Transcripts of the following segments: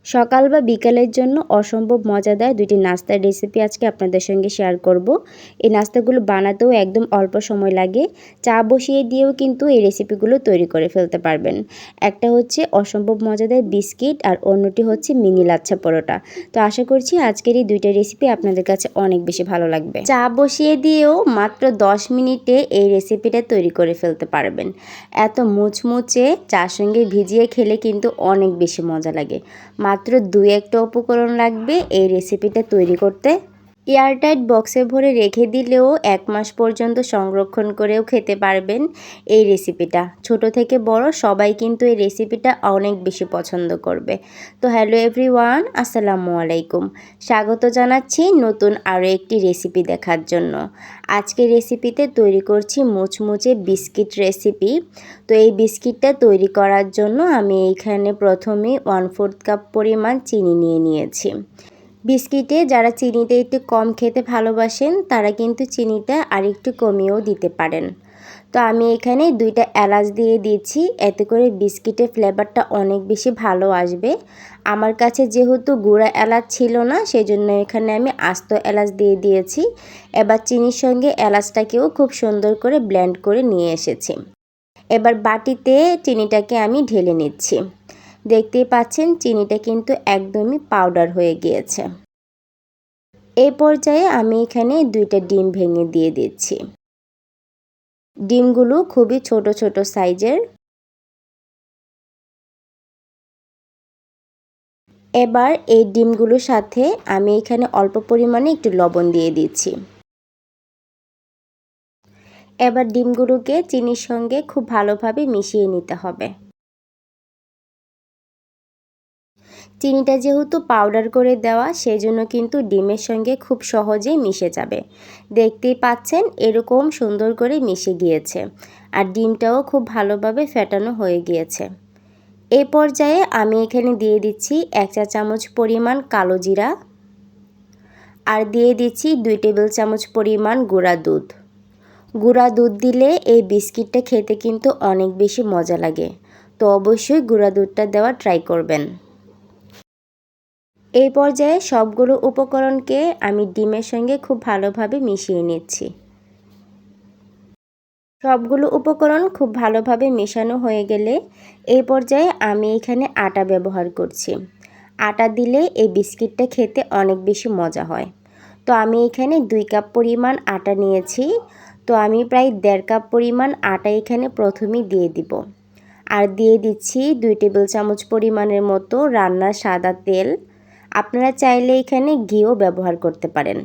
সকাল বা বিকালের জন্য অসম্ভব মজাদার দুটি নাস্তার রেসিপি আজকে আপনাদের সঙ্গে শেয়ার করব। এই নাস্তাগুলো বানাতেও একদম অল্প সময় লাগে। চা বসিয়ে দিয়েও কিন্তু এই রেসিপিগুলো তৈরি করে ফেলতে পারবেন। একটা হচ্ছে অসম্ভব মজাদার বিস্কিট আর অন্যটি হচ্ছে মিনি লাচ্ছা পরোটা। তো আশা করছি আজকের এই দুইটা রেসিপি আপনাদের কাছে অনেক বেশি ভালো লাগবে। চা বসিয়ে দিয়েও মাত্র 10 মিনিটে এই রেসিপিটা তৈরি করে ফেলতে পারবেন। এত মুচমুচে চার সঙ্গে ভিজিয়ে খেলে কিন্তু অনেক বেশি মজা লাগে। মাত্র 2-1টা উপকরণ লাগবে এই রেসিপিটা তৈরি করতে। এয়ারটাইট বক্সে ভরে রেখে দিলেও 1 মাস পর্যন্ত সংরক্ষণ করেও খেতে পারবেন এই রেসিপিটা। ছোট থেকে বড় সবাই কিন্তু এই রেসিপিটা অনেক বেশি পছন্দ করবে। তো হ্যালো এভরিওয়ান, আসসালামু আলাইকুম। স্বাগত জানাচ্ছি নতুন আরও একটি রেসিপি দেখার জন্য। আজকের রেসিপিতে তৈরি করছি মুচমুচে বিস্কিট রেসিপি। তো এই বিস্কিটটা তৈরি করার জন্য আমি এইখানে প্রথমে 1/4 কাপ পরিমাণ চিনি নিয়ে নিয়েছি। বিস্কিটে যারা চিনিতে একটু কম খেতে ভালোবাসেন তারা কিন্তু চিনিটা আরেকটু কমিয়েও দিতে পারেন। তো আমি এখানে 2টা এলাচ দিয়ে দিচ্ছি, এতে করে বিস্কিটের ফ্লেভারটা অনেক বেশি ভালো আসবে। আমার কাছে যেহেতু গুঁড়া এলাচ ছিল না, সেজন্য এখানে আমি আস্ত এলাচ দিয়ে দিয়েছি। এবার চিনির সঙ্গে এলাচটাকেও খুব সুন্দর করে ব্লেন্ড করে নিয়ে এসেছি। এবার বাটিতে চিনিটাকে আমি ঢেলে নিচ্ছি। দেখতেই পাচ্ছেন চিনিটা কিন্তু একদমই পাউডার হয়ে গিয়েছে। এই পর্যায়ে আমি এখানে 2টা ডিম ভেঙে দিয়ে দিচ্ছি। ডিমগুলো খুবই ছোট ছোট সাইজের। এবার এই ডিমগুলোর সাথে আমি এখানে অল্প পরিমাণে একটু লবণ দিয়ে দিচ্ছি। এবার ডিমগুলোকে চিনির সঙ্গে খুব ভালোভাবে মিশিয়ে নিতে হবে। চিনিটা যেহেতু পাউডার করে দেওয়া, সেজন্য কিন্তু ডিমের সঙ্গে খুব সহজেই মিশে যাবে। দেখতেই পাচ্ছেন এরকম সুন্দর করে মিশে গিয়েছে, আর ডিমটাও খুব ভালোভাবে ফেটানো হয়ে গিয়েছে। এই পর্যায়ে আমি এখানে দিয়ে দিচ্ছি 1 চা চামচ পরিমাণ কালো জিরা, আর দিয়ে দিচ্ছি 2 টেবিল চামচ পরিমাণ গুঁড়া দুধ। গুঁড়া দুধ দিলে এই বিস্কিটটা খেতে কিন্তু অনেক বেশি মজা লাগে। তো অবশ্যই গুঁড়া দুধটা দেওয়া ট্রাই করবেন। এই পর্যায়ে সবগুলো উপকরণকে আমি ডিমের সঙ্গে খুব ভালোভাবে মিশিয়ে নিচ্ছি। সবগুলো উপকরণ খুব ভালোভাবে মেশানো হয়ে গেলে এই পর্যায়ে আমি এখানে আটা ব্যবহার করছি। আটা দিলে এই বিস্কিটটা খেতে অনেক বেশি মজা হয়। তো আমি এখানে 2 কাপ পরিমাণ আটা নিয়েছি। তো আমি প্রায় 1.5 কাপ পরিমাণ আটা এখানে প্রথমেই দিয়ে দিব। আর দিয়ে দিচ্ছি 2 টেবিল চামচ পরিমাণের মতো রান্নার সাদা তেল। আপনারা চাইলে এখানে ঘিও ব্যবহার করতে পারেন।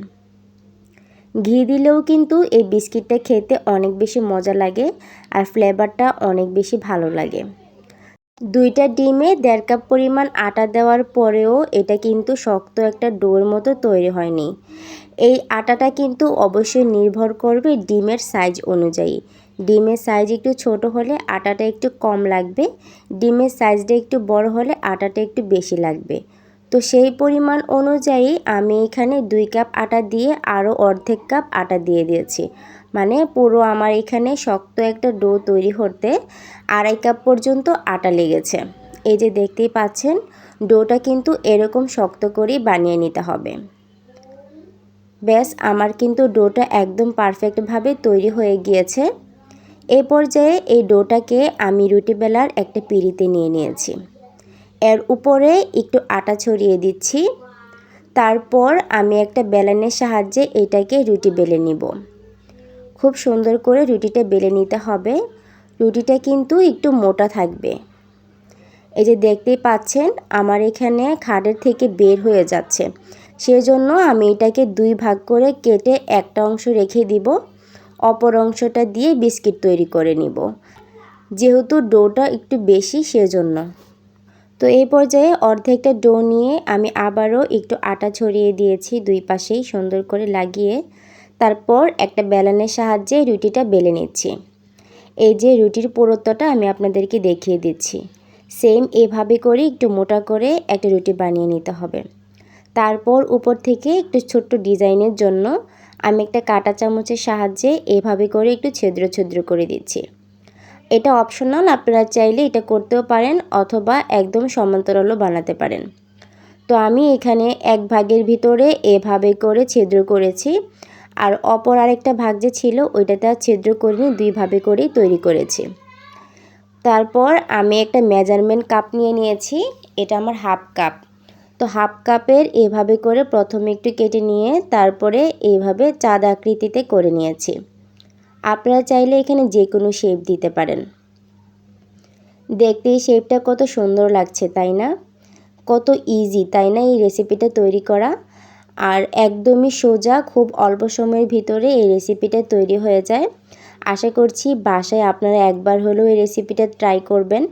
ঘি দিলেও কিন্তু এই বিস্কিটটা খেতে অনেক বেশি মজা লাগে, আর ফ্লেভারটা অনেক বেশি ভালো লাগে। 2টা ডিমে 1.5 কাপ পরিমাণ আটা দেওয়ার পরেও এটা কিন্তু শক্ত একটা ডোর মতো তৈরি হয়নি। এই আটাটা কিন্তু অবশ্যই নির্ভর করবে ডিমের সাইজ অনুযায়ী। ডিমের সাইজ একটু ছোট হলে আটাটা একটু কম লাগবে, ডিমের সাইজটা একটু বড় হলে আটাটা একটু বেশি লাগবে। তো সেই পরিমাণ অনুযায়ী আমি এখানে 2 কাপ আটা দিয়ে আরও অর্ধেক কাপ আটা দিয়ে দিয়েছি। মানে পুরো আমার এখানে শক্ত একটা ডো তৈরি করতে 2.5 কাপ পর্যন্ত আটা লেগেছে। এই যে দেখতেই পাচ্ছেন ডোটা কিন্তু এরকম শক্ত করেই বানিয়ে নিতে হবে। ব্যাস আমার কিন্তু ডোটা একদম পারফেক্টভাবে তৈরি হয়ে গিয়েছে। এই পর্যায়ে এই ডোটাকে আমি রুটি বেলার একটা পিঁড়িতে নিয়ে নিয়েছি। এর উপরে একটু আটা ছড়িয়ে দিচ্ছি। তারপর আমি একটা বেলনের সাহায্যে এটাকে রুটি বেলে নিব। খুব সুন্দর করে রুটিটা বেলে নিতে হবে। রুটিটা কিন্তু একটু মোটা থাকবে। এই যে দেখতেই পাচ্ছেন আমার এখানে খাড়ের থেকে বের হয়ে যাচ্ছে, সেজন্য আমি এটাকে 2 ভাগ করে কেটে একটা অংশ রেখে দিব, অপর অংশটা দিয়ে বিস্কিট তৈরি করে নিব, যেহেতু ডোটা একটু বেশি সেজন্য। তো এই পর্যায়ে অর্ধেকটা ডো নিয়ে আমি আবারও একটু আটা ছড়িয়ে দিয়েছি 2 পাশেই সুন্দর করে লাগিয়ে। তারপর একটা বেলনের সাহায্যে রুটিটা বেলে নিচ্ছি। এই যে রুটির পুরুত্বটা আমি আপনাদেরকে দেখিয়ে দিচ্ছি। সেম এভাবে করে একটু মোটা করে একটা রুটি বানিয়ে নিতে হবে। তারপর উপর থেকে একটু ছোট্ট ডিজাইনের জন্য আমি একটা কাঁটা চামচের সাহায্যে এভাবে করে একটু ছিদ্র ছিদ্র করে দিচ্ছি। এটা অপশনাল, আপনারা চাইলে এটা করতেও পারেন অথবা একদম সমান্তরালও বানাতে পারেন। তো আমি এখানে 1 ভাগের ভিতরে এভাবে করে ছিদ্র করেছি, আর অপর আরেকটা ভাগ যে ছিল ওইটাতে আর ছিদ্র করিনি, 2 ভাবে করেই তৈরি করেছি। তারপর আমি একটা মেজারমেন্ট কাপ নিয়ে নিয়েছি, এটা আমার হাফ কাপ। তো হাফ কাপের এভাবে করে প্রথমে একটু কেটে নিয়ে তারপরে এইভাবে চাঁদ আকৃতিতে করে নিয়েছি। আপনারা চাইলে এখানে যে কোনো শেপ দিতে পারেন। দেখতে এই শেপটা কত সুন্দর লাগছে তাই না? কত ইজি তাই না এই রেসিপিটা তৈরি করা? আর একদমই সোজা, খুব অল্প সময়ের ভিতরে এই রেসিপিটা তৈরি হয়ে যায়। আশা করছি বাসায় আপনারা একবার হলেও এই রেসিপিটা ট্রাই করবেন।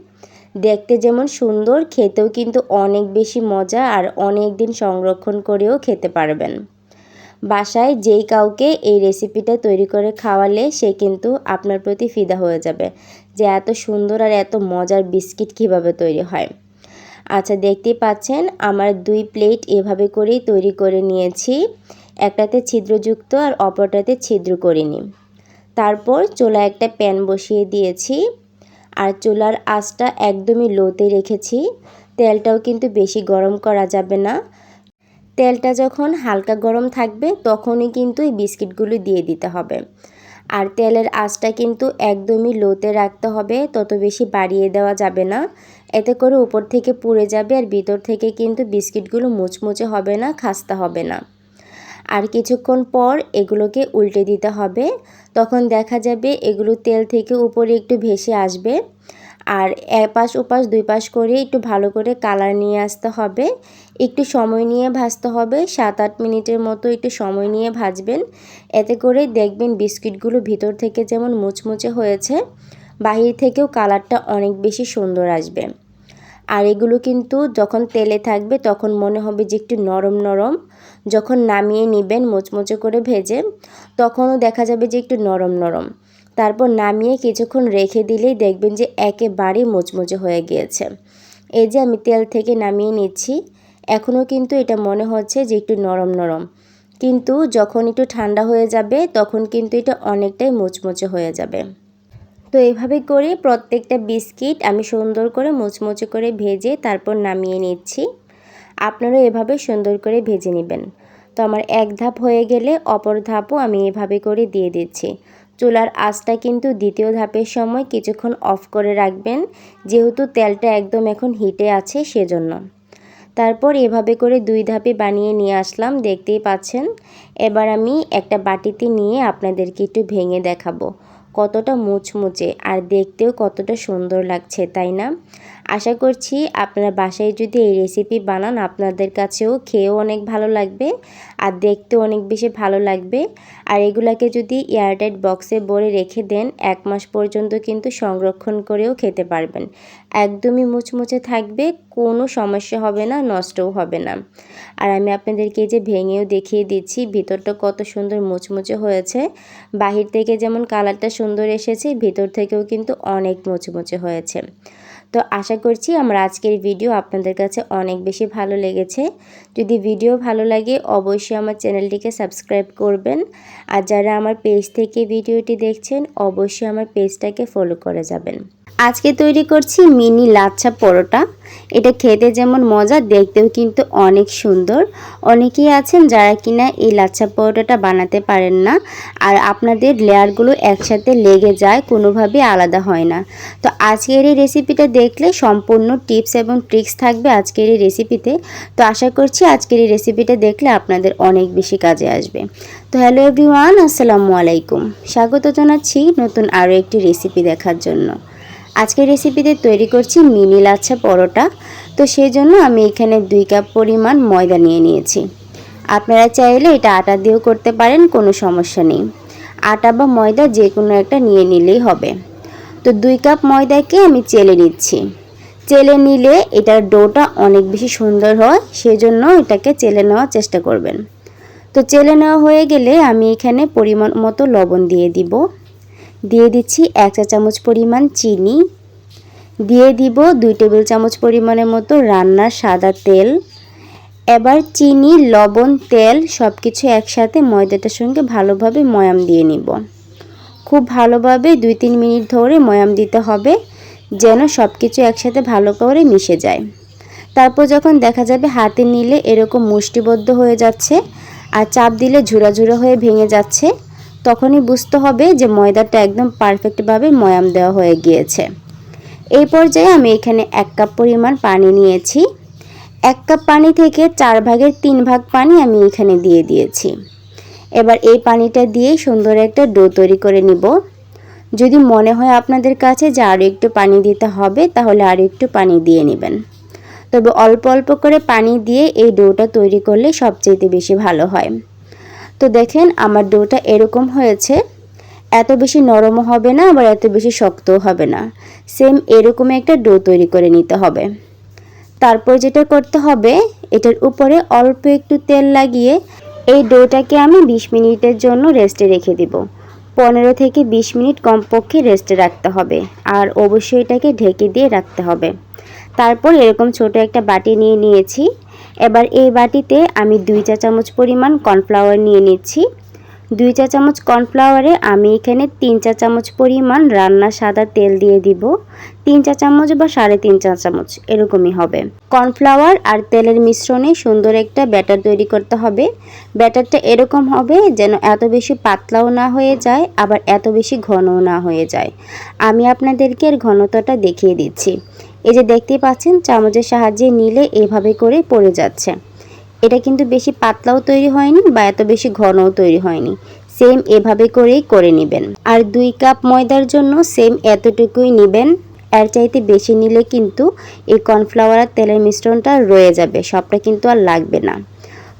দেখতে যেমন সুন্দর, খেতেও কিন্তু অনেক বেশি মজা, আর অনেক দিন সংরক্ষণ করেও খেতে পারবেন। বাসায় যেই কাউকে এই রেসিপিটা তৈরি করে খাওয়ালে সে কিন্তু আপনার প্রতি ফিদা হয়ে যাবে যে এত সুন্দর আর এত মজার বিস্কিট কিভাবে তৈরি হয়। আচ্ছা, দেখতেই পাচ্ছেন আমার 2 প্লেট এভাবে করেই তৈরি করে নিয়েছি। একটাতে ছিদ্রযুক্ত আর অপরটাতে ছিদ্র করিনি। তারপর চুলায় একটা প্যান বসিয়ে দিয়েছি, আর চুলার আঁচটা একদমই লোতে রেখেছি। তেলটাও কিন্তু বেশি গরম করা যাবে না। তেলটা যখন হালকা গরম থাকবে তখনই কিন্তু এই বিস্কিটগুলো দিয়ে দিতে হবে। আর তেলের আঁচটা কিন্তু একদমই লোতে রাখতে হবে, তত বেশি বাড়িয়ে দেওয়া যাবে না। এতে করে উপর থেকে পুড়ে যাবে আর ভিতর থেকে কিন্তু বিস্কিটগুলো মুচমুচে হবে না, খাস্তা হবে না। আর কিছুক্ষণ পর এগুলোকে উল্টে দিতে হবে, তখন দেখা যাবে এগুলো তেল থেকে উপরে একটু ভেসে আসবে। আর এপাশ ওপাশ 2 পাশ করে একটু ভালো করে কালার নিয়ে আসতে হবে। একটু সময় নিয়ে ভাজতে হবে, 7-8 মিনিটের মতো একটু সময় নিয়ে ভাজবেন। এতে করে দেখবেন বিস্কিটগুলো ভিতর থেকে যেমন মুচমুচে হয়েছে, বাহির থেকেও কালারটা অনেক বেশি সুন্দর আসবে। আর এগুলো কিন্তু যখন তেলে থাকবে তখন মনে হবে যে একটু নরম নরম, যখন নামিয়ে নেবেন মুচমুচে করে ভেজে তখনও দেখা যাবে যে একটু নরম নরম। তারপর নামিয়ে কিছুক্ষণ রেখে দিলেই দেখবেন যে একেবারে মুচমুচে হয়ে গিয়েছে। এই যে আমি তেল থেকে নামিয়ে নিচ্ছি, এখনও কিন্তু এটা মনে হচ্ছে যে একটু নরম নরম, কিন্তু যখন একটু ঠান্ডা হয়ে যাবে তখন কিন্তু এটা অনেকটাই মুচমুচে হয়ে যাবে। তো এইভাবে করে প্রত্যেকটা বিস্কিট আমি সুন্দর করে মুচমুচে করে ভেজে তারপর নামিয়ে নিচ্ছি। আপনারা এভাবে সুন্দর করে ভেজে নেবেন। তো আমার এক ধাপ হয়ে গেলে অপর ধাপও আমি এভাবে করে দিয়ে দিচ্ছি। চুলার আঁচটা কিন্তু দ্বিতীয় ধাপের সময় কিছুক্ষণ অফ করে রাখবেন, যেহেতু তেলটা একদম এখন হিটে আছে সেজন্য। তারপর এভাবে করে 2 ধাপে বানিয়ে নিয়ে আসলাম, দেখতেই পাচ্ছেন। এবার আমি একটা বাটিতে নিয়ে আপনাদেরকে একটু ভেঙে দেখাবো কতটা মুচমুচে আর দেখতেও কতটা সুন্দর লাগছে তাই না? আশা করছি আপনারা বাসায় যদি এই রেসিপি বানান আপনাদের কাছেও খেয়েও অনেক ভালো লাগবে আর দেখতেও অনেক বেশি ভালো লাগবে। আর এগুলাকে যদি এয়ারটাইট বক্সে ভরে রেখে দেন 1 মাস পর্যন্ত কিন্তু সংরক্ষণ করেও খেতে পারবেন। একদমই মুচমুচে থাকবে, কোনো সমস্যা হবে না, নষ্টও হবে না। আর আমি আপনাদেরকে যে ভেঙেও দেখিয়ে দিচ্ছি ভিতরটা কত সুন্দর মুচমুচে হয়েছে। বাহির থেকে যেমন কালারটা সুন্দর এসেছে, ভিতর থেকেও কিন্তু অনেক মুচমুচে হয়েছে। তো আশা করছি আমার আজকের ভিডিও আপনাদের কাছে অনেক বেশি ভালো লেগেছে। যদি ভিডিও ভালো লাগে অবশ্যই আমার চ্যানেলটিকে সাবস্ক্রাইব করবেন। আর যারা আমার পেজ থেকে ভিডিওটি দেখছেন অবশ্যই আমার পেজটাকে ফলো করে যাবেন। আজকে তৈরি করছি মিনি লাচ্ছা পরোটা। এটা খেতে যেমন মজা, দেখতেও কিন্তু অনেক সুন্দর। অনেকেই আছেন যারা কিনা এই লাচ্ছা পরোটাটা বানাতে পারেন না, আর আপনাদের লেয়ারগুলো একসাথে লেগে যায়, কোনোভাবেই আলাদা হয় না। তো আজকের এই রেসিপিটা দেখলে সম্পূর্ণ টিপস এবং ট্রিক্স থাকবে আজকের এই রেসিপিতে। তো আশা করছি আজকের এই রেসিপিটা দেখলে আপনাদের অনেক বেশি কাজে আসবে। তো হ্যালো এভরিওয়ান, আসসালামু আলাইকুম। স্বাগত জানাচ্ছি নতুন আরও একটি রেসিপি দেখার জন্য। আজকের রেসিপিতে তৈরি করছি মিনি লাচ্ছা পরোটা। তো সেই জন্য আমি এখানে 2 কাপ পরিমাণ ময়দা নিয়ে নিয়েছি। আপনারা চাইলে এটা আটা দিয়েও করতে পারেন, কোনো সমস্যা নেই। আটা বা ময়দা যে কোনো একটা নিয়ে নিলেই হবে। তো 2 কাপ ময়দাকে আমি চেলে নিচ্ছি। চেলে নিলে এটার ডোটা অনেক বেশি সুন্দর হয়, সেজন্য এটাকে চেলে নেওয়ার চেষ্টা করবেন। তো চেলে নেওয়া হয়ে গেলে আমি এখানে পরিমাণ মতো লবণ দিয়ে দিচ্ছি 1 চা চামচ পরিমাণ চিনি, দিয়ে দিব 2 টেবিল চামচ পরিমাণের মতো রান্নার সাদা তেল। এবার চিনি, লবণ, তেল সব কিছু একসাথে ময়দাটার সঙ্গে ভালোভাবে ময়াম দিয়ে নিব। খুব ভালোভাবে 2-3 মিনিট ধরে ময়াম দিতে হবে, যেন সব কিছু একসাথে ভালো করে মিশে যায়। তারপর যখন দেখা যাবে হাতে নিলে এরকম মুষ্টিবদ্ধ হয়ে যাচ্ছে আর চাপ দিলে ঝুরা ঝুরা হয়ে ভেঙে যাচ্ছে, তখনই বুঝতে হবে যে ময়দাটা একদম পারফেক্টভাবে ময়াম দেওয়া হয়ে গিয়েছে। এই পর্যায়ে আমি এখানে 1 কাপ পরিমাণ পানি নিয়েছি। 1 কাপ পানি থেকে 4 ভাগের 3 ভাগ পানি আমি এখানে দিয়ে দিয়েছি। এবার এই পানিটা দিয়ে সুন্দর একটা ডো তৈরি করে নিব। যদি মনে হয় আপনাদের কাছে যে আরও একটু পানি দিতে হবে, তাহলে আরও একটু পানি দিয়ে নেবেন। তবে অল্প অল্প করে পানি দিয়ে এই ডোটা তৈরি করলে সবচেয়ে বেশি ভালো হয়। তো দেখেন আমার ডোটা এরকম হয়েছে। এত বেশি নরমও হবে না, আবার এত বেশি শক্তও হবে না, সেম এরকম একটা ডো তৈরি করে নিতে হবে। তারপর যেটা করতে হবে, এটার উপরে অল্প একটু তেল লাগিয়ে এই ডোটাকে আমি 20 মিনিটের জন্য রেস্টে রেখে দিব। 15 থেকে 20 মিনিট কমপক্ষে রেস্টে রাখতে হবে, আর অবশ্যই এটাকে ঢেকে দিয়ে রাখতে হবে। তারপর এরকম ছোট একটা বাটি নিয়ে নিয়েছি। এবার এই বাটিতে আমি 2 চা চামচ পরিমাণ কর্নফ্লাওয়ার নিয়ে নিচ্ছি। 2 চা চামচ কর্নফ্লাওয়ারে আমি এখানে 3 চা চামচ পরিমাণ রান্না সাদা তেল দিয়ে দিব। 3 চা চামচ বা 3.5 চা চামচ এরকমই হবে। কর্নফ্লাওয়ার আর তেলের মিশ্রণে সুন্দর একটা ব্যাটার তৈরি করতে হবে। ব্যাটারটা এরকম হবে যেন এত বেশি পাতলাও না হয়ে যায়, আবার এত বেশি ঘনও না হয়ে যায়। আমি আপনাদেরকে এর ঘনতাটা দেখিয়ে দিচ্ছি। এই যে দেখতেই পাচ্ছেন, চামচের সাহায্যে নিলে এভাবে করে পড়ে যাচ্ছে। এটা কিন্তু বেশি পাতলাও তৈরি হয়নি বা এত বেশি ঘনও তৈরি হয়নি, সেম এভাবে করেই করে নেবেন। আর 2 কাপ ময়দার জন্য সেম এতটুকুই নেবেন। এর চাইতে বেশি নিলে কিন্তু এই কর্নফ্লাওয়ার আর তেলের মিশ্রণটা রয়ে যাবে, সবটা কিন্তু আর লাগবে না।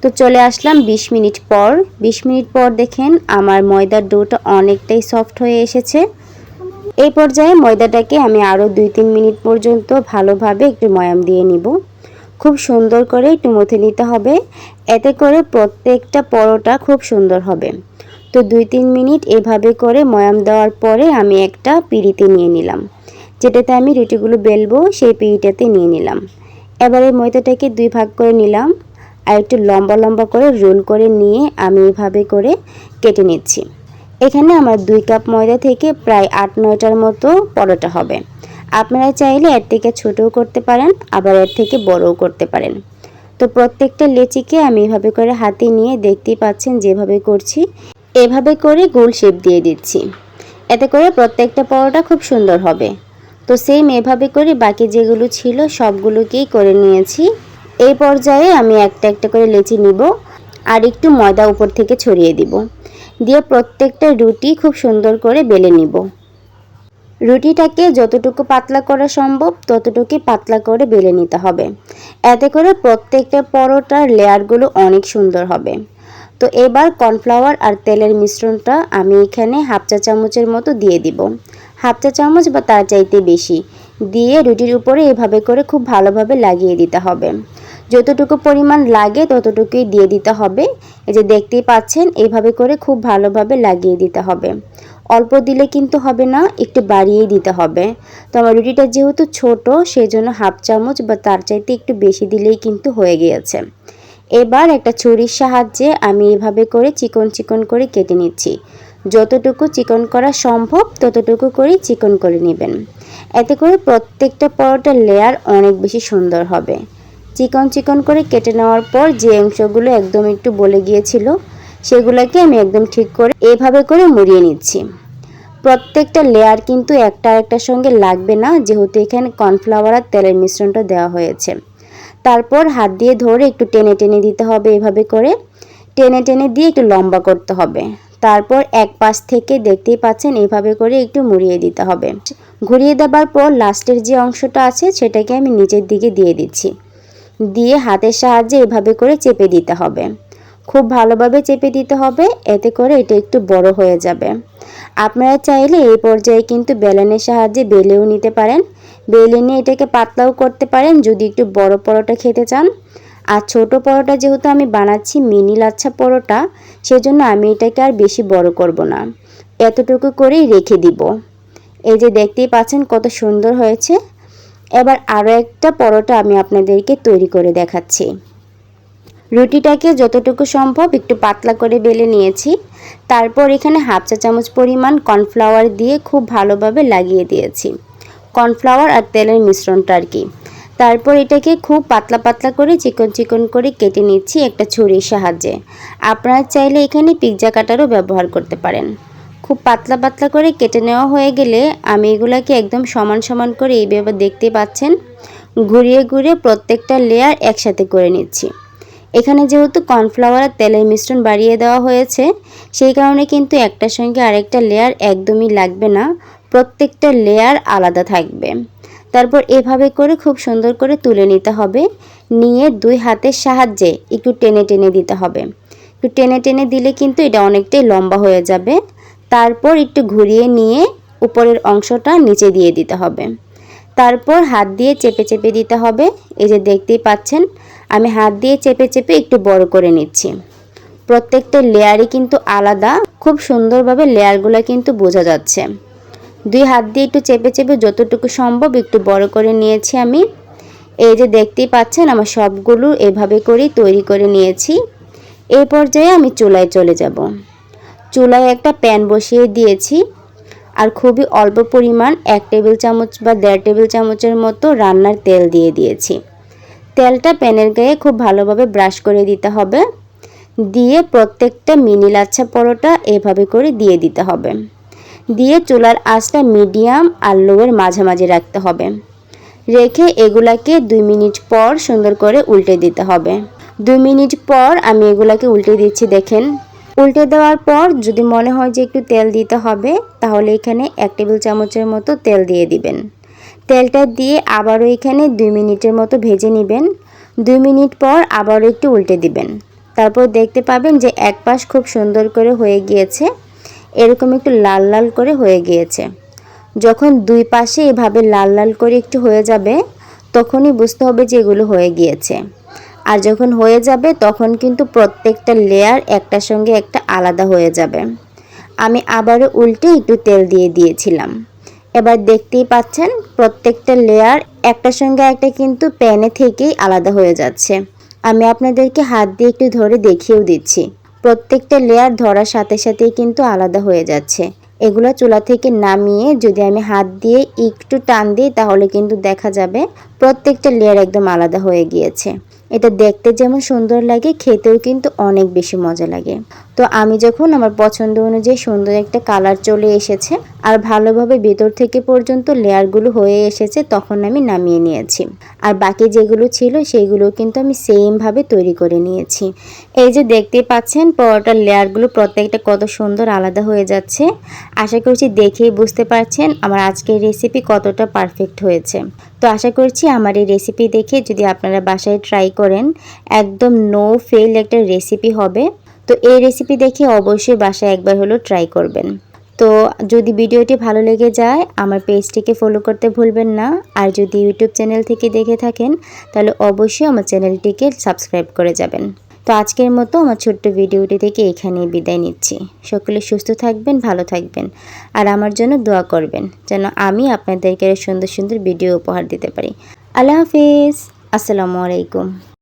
তো চলে আসলাম 20 মিনিট পর। 20 মিনিট পর দেখেন আমার ময়দার ডোটা অনেকটাই সফট হয়ে এসেছে। এই পর্যায়ে ময়দাটাকে আমি আরও 2-3 মিনিট পর্যন্ত ভালোভাবে একটু ময়াম দিয়ে নিব। খুব সুন্দর করে একটু মথে নিতে হবে, এতে করে প্রত্যেকটা পরোটা খুব সুন্দর হবে। তো 2-3 মিনিট এভাবে করে ময়াম দেওয়ার পরে আমি একটা পিঁড়িতে নিয়ে নিলাম, যেটাতে আমি রুটিগুলো বেলবো, সেই পিঁড়িটাতে নিয়ে নিলাম। এবারে ময়দাটাকে 2 ভাগ করে নিলাম আর একটু লম্বা লম্বা করে রোল করে নিয়ে আমি এভাবে করে কেটে নিচ্ছি। এখানে আমার 2 কাপ ময়দা থেকে প্রায় 8-9টার মতো পরোটা হবে। আপনারা চাইলে এর থেকে ছোটও করতে পারেন, আবার এর থেকে বড়ও করতে পারেন। তো প্রত্যেকটা লেচিকে আমি এভাবে করে হাতে নিয়ে, দেখতেই পাচ্ছেন যেভাবে করছি, এভাবে করে গোল শেপ দিয়ে দিচ্ছি। এতে করে প্রত্যেকটা পরোটা খুব সুন্দর হবে। তো সেম এভাবে করে বাকি যেগুলো ছিল সবগুলোকেই করে নিয়েছি। এই পর্যায়ে আমি একটা একটা করে লেচি নিব আর একটু ময়দা উপর থেকে ছড়িয়ে দিব, দিয়ে প্রত্যেকটা রুটি খুব সুন্দর করে বেলে নিব। রুটিটাকে যতটুকু পাতলা করা সম্ভব ততটুকুই পাতলা করে বেলে নিতে হবে, এতে করে প্রত্যেকটা পরোটার লেয়ারগুলো অনেক সুন্দর হবে। তো এবার কর্নফ্লাওয়ার আর তেলের মিশ্রণটা আমি এখানে 1/2 চা চামচের মতো দিয়ে দিব। 1/2 চা চামচ বা তার চাইতে বেশি দিয়ে রুটির উপরে এভাবে করে খুব ভালোভাবে লাগিয়ে দিতে হবে। যতটুকু পরিমাণ লাগে ততটুকুই দিয়ে দিতে হবে। এই যে দেখতেই পাচ্ছেন, এইভাবে করে খুব ভালোভাবে লাগিয়ে দিতে হবে। অল্প দিলে কিন্তু হবে না, একটু বাড়িয়েই দিতে হবে। তো আমার রুটিটা যেহেতু ছোট, সেজন্য 1/2 চামচ বা তার চাইতে একটু বেশি দিলেই কিন্তু হয়ে গিয়েছে। এবার একটা ছুরির সাহায্যে আমি এভাবে করে চিকন চিকন করে কেটে নিচ্ছি। যতটুকু চিকন করা সম্ভব ততটুকু করে চিকন করে নেবেন, এতে করে প্রত্যেকটা পরোটার লেয়ার অনেক বেশি সুন্দর হবে। চিকন চিকন করে কেটে নেওয়ার পর যে অংশগুলো একদম একটু বলে গিয়েছিল, সেগুলোকে আমি একদম ঠিক করে এভাবে করে মুড়িয়ে নিচ্ছি। প্রত্যেকটা লেয়ার কিন্তু একটা আরেকটার সঙ্গে লাগবে না, যেহেতু এখানে কর্নফ্লাওয়ার আর তেলের মিশ্রণটা দেওয়া হয়েছে। তারপর হাত দিয়ে ধরে একটু টেনে টেনে দিতে হবে, এভাবে করে টেনে টেনে দিয়ে একটু লম্বা করতে হবে। তারপর এক পাশ থেকে দেখতেই পাচ্ছেন এইভাবে করে একটু মুড়িয়ে দিতে হবে। ঘুরিয়ে দেওয়ার পর লাস্টের যে অংশটা আছে সেটাকে আমি নিচের দিকে দিয়ে দিচ্ছি, দিয়ে হাতের সাহায্যে এভাবে করে চেপে দিতে হবে। খুব ভালোভাবে চেপে দিতে হবে, এতে করে এটা একটু বড় হয়ে যাবে। আপনারা চাইলে এই পর্যায়ে কিন্তু বেলনের সাহায্যে বেলেও নিতে পারেন। বেলে নিয়ে এটাকে পাতলাও করতে পারেন যদি একটু বড় পরোটা খেতে চান। আর ছোট পরোটা যেহেতু আমি বানাচ্ছি মিনি লাচ্ছা পরোটা, সেজন্য আমি এটাকে আর বেশি বড় করব না, এতটুকু করেই রেখে দিব। এই যে দেখতেই পাচ্ছেন কত সুন্দর হয়েছে। এবার আরও একটা পরোটা আমি আপনাদেরকে তৈরি করে দেখাচ্ছি। রুটিটাকে যতটুকু সম্ভব একটু পাতলা করে বেলে নিয়েছি। তারপর এখানে 1/2 চা চামচ পরিমাণ কর্নফ্লাওয়ার দিয়ে খুব ভালোভাবে লাগিয়ে দিয়েছি, কর্নফ্লাওয়ার আর তেলের মিশ্রণটা আর কি। তারপর এটাকে খুব পাতলা পাতলা করে চিকন চিকন করে কেটে নিচ্ছি একটা ছুরির সাহায্যে। আপনারা চাইলে এখানে পিৎজা কাটারও ব্যবহার করতে পারেন। খুব পাতলা পাতলা করে কেটে নেওয়া হয়ে গেলে আমি এগুলাকে একদম সমান সমান করে এইভাবে দেখতে পাচ্ছেন ঘুরিয়ে ঘুরিয়ে প্রত্যেকটা লেয়ার একসাথে করে নিচ্ছি। এখানে যেহেতু কর্নফ্লাওয়ার আর তেলের মিশ্রণ বাড়িয়ে দেওয়া হয়েছে, সেই কারণে কিন্তু একটার সঙ্গে আরেকটা লেয়ার একদমই লাগবে না, প্রত্যেকটা লেয়ার আলাদা থাকবে। তারপর এভাবে করে খুব সুন্দর করে তুলে নিতে হবে, নিয়ে দুই হাতের সাহায্যে একটু টেনে টেনে দিতে হবে। একটু টেনে টেনে দিলে কিন্তু এটা অনেকটাই লম্বা হয়ে যাবে। তারপর একটু ঘুরিয়ে নিয়ে উপরের অংশটা নিচে দিয়ে দিতে হবে। তারপর হাত দিয়ে চেপে চেপে দিতে হবে। এই যে দেখতেই পাচ্ছেন আমি হাত দিয়ে চেপে চেপে একটু বড় করে নিচ্ছি। প্রত্যেকটা লেয়ারই কিন্তু আলাদা, খুব সুন্দরভাবে লেয়ারগুলো কিন্তু বোঝা যাচ্ছে। দুই হাত দিয়ে একটু চেপে চেপে যতটুকু সম্ভব একটু বড় করে নিয়েছি আমি। এই যে দেখতেই পাচ্ছেন আমার সবগুলো এভাবে করেই তৈরি করে নিয়েছি। এই পর্যায়ে আমি চুলায় চলে যাব। চুলায় একটা প্যান বসিয়ে দিয়েছি আর খুবই অল্প পরিমাণ 1 টেবিল চামচ বা 1.5 টেবিল চামচের মতো রান্নার তেল দিয়ে দিয়েছি। তেলটা প্যানের গায়ে খুব ভালোভাবে ব্রাশ করে দিতে হবে। দিয়ে প্রত্যেকটা মিনি লাচ্ছা পরোটা এভাবে করে দিয়ে দিতে হবে। দিয়ে চুলার আঁচটা মিডিয়াম আর লোয়ের মাঝামাঝি রাখতে হবে। রেখে এগুলাকে 2 মিনিট পর সুন্দর করে উল্টে দিতে হবে। 2 মিনিট পর আমি এগুলাকে উল্টে দিচ্ছি। দেখেন, উল্টে দেওয়ার পর যদি মনে হয় যে একটু তেল দিতে হবে, তাহলে এখানে 1 টেবিল চামচের মতো তেল দিয়ে দিবেন। তেলটা দিয়ে আবারও এখানে 2 মিনিটের মতো ভেজে নেবেন। 2 মিনিট পর আবারও একটু উল্টে দিবেন। তারপর দেখতে পাবেন যে এক পাশ খুব সুন্দর করে হয়ে গিয়েছে, এরকম একটু লাল লাল করে হয়ে গিয়েছে। যখন দুই পাশে এভাবে লাল লাল করে একটু হয়ে যাবে, তখনই বুঝতে হবে যে এগুলো হয়ে গিয়েছে। আর যখন হয়ে যাবে তখন কিন্তু প্রত্যেকটা লেয়ার একটার সঙ্গে একটা আলাদা হয়ে যাবে। আমি আবারও উল্টে একটু তেল দিয়ে দিয়েছিলাম। এবার দেখতেই পাচ্ছেন প্রত্যেকটা লেয়ার একটার সঙ্গে একটা কিন্তু প্যানে থেকেই আলাদা হয়ে যাচ্ছে। আমি আপনাদেরকে হাত দিয়ে একটু ধরে দেখিয়েও দিচ্ছি। প্রত্যেকটা লেয়ার ধরার সাথে সাথেই কিন্তু আলাদা হয়ে যাচ্ছে। এগুলো চুলা থেকে নামিয়ে যদি আমি হাত দিয়ে একটু টান দিই, তাহলে কিন্তু দেখা যাবে প্রত্যেকটা লেয়ার একদম আলাদা হয়ে গিয়েছে। এটা দেখতে যেমন সুন্দর লাগে, খেতেও কিন্তু অনেক বেশি মজা লাগে। তো আমি যখন আমার পছন্দ অনুযায়ী সুন্দর একটা কালার চলে এসেছে আর ভালোভাবে ভেতর থেকে পর্যন্ত লেয়ারগুলো হয়ে এসেছে, তখন আমি নামিয়ে নিয়েছি। আর বাকি যেগুলো ছিল সেইগুলো কিন্তু আমি সেমভাবে তৈরি করে নিয়েছি। এই যে দেখতেই পাচ্ছেন পরোটার লেয়ারগুলো প্রত্যেকটা কত সুন্দর আলাদা হয়ে যাচ্ছে। আশা করছি দেখেই বুঝতে পারছেন আমার আজকের রেসিপি কতটা পারফেক্ট হয়েছে। তো আশা করছি আমার এই রেসিপি দেখে যদি আপনারা বাসায় ট্রাই করেন, একদম নো ফেল একটা রেসিপি হবে। তো এই রেসিপি দেখে অবশ্যই বাসায় একবার হলো ট্রাই করবেন। তো যদি ভিডিওটি ভালো লেগে যায় আমার পেজটিকে ফলো করতে ভুলবেন না। আর যদি ইউটিউব চ্যানেল থেকে দেখে থাকেন, তাহলে অবশ্যই আমার চ্যানেলটিকে সাবস্ক্রাইব করে যাবেন। তো আজকের মতো আমার ছোট্ট ভিডিওটি থেকে এখানেই বিদায় নিচ্ছি। সকলে সুস্থ থাকবেন, ভালো থাকবেন আর আমার জন্য দোয়া করবেন যেন আমি আপনাদেরকে সুন্দর সুন্দর ভিডিও উপহার দিতে পারি। আল্লাহ হাফিজ, আসসালামু আলাইকুম।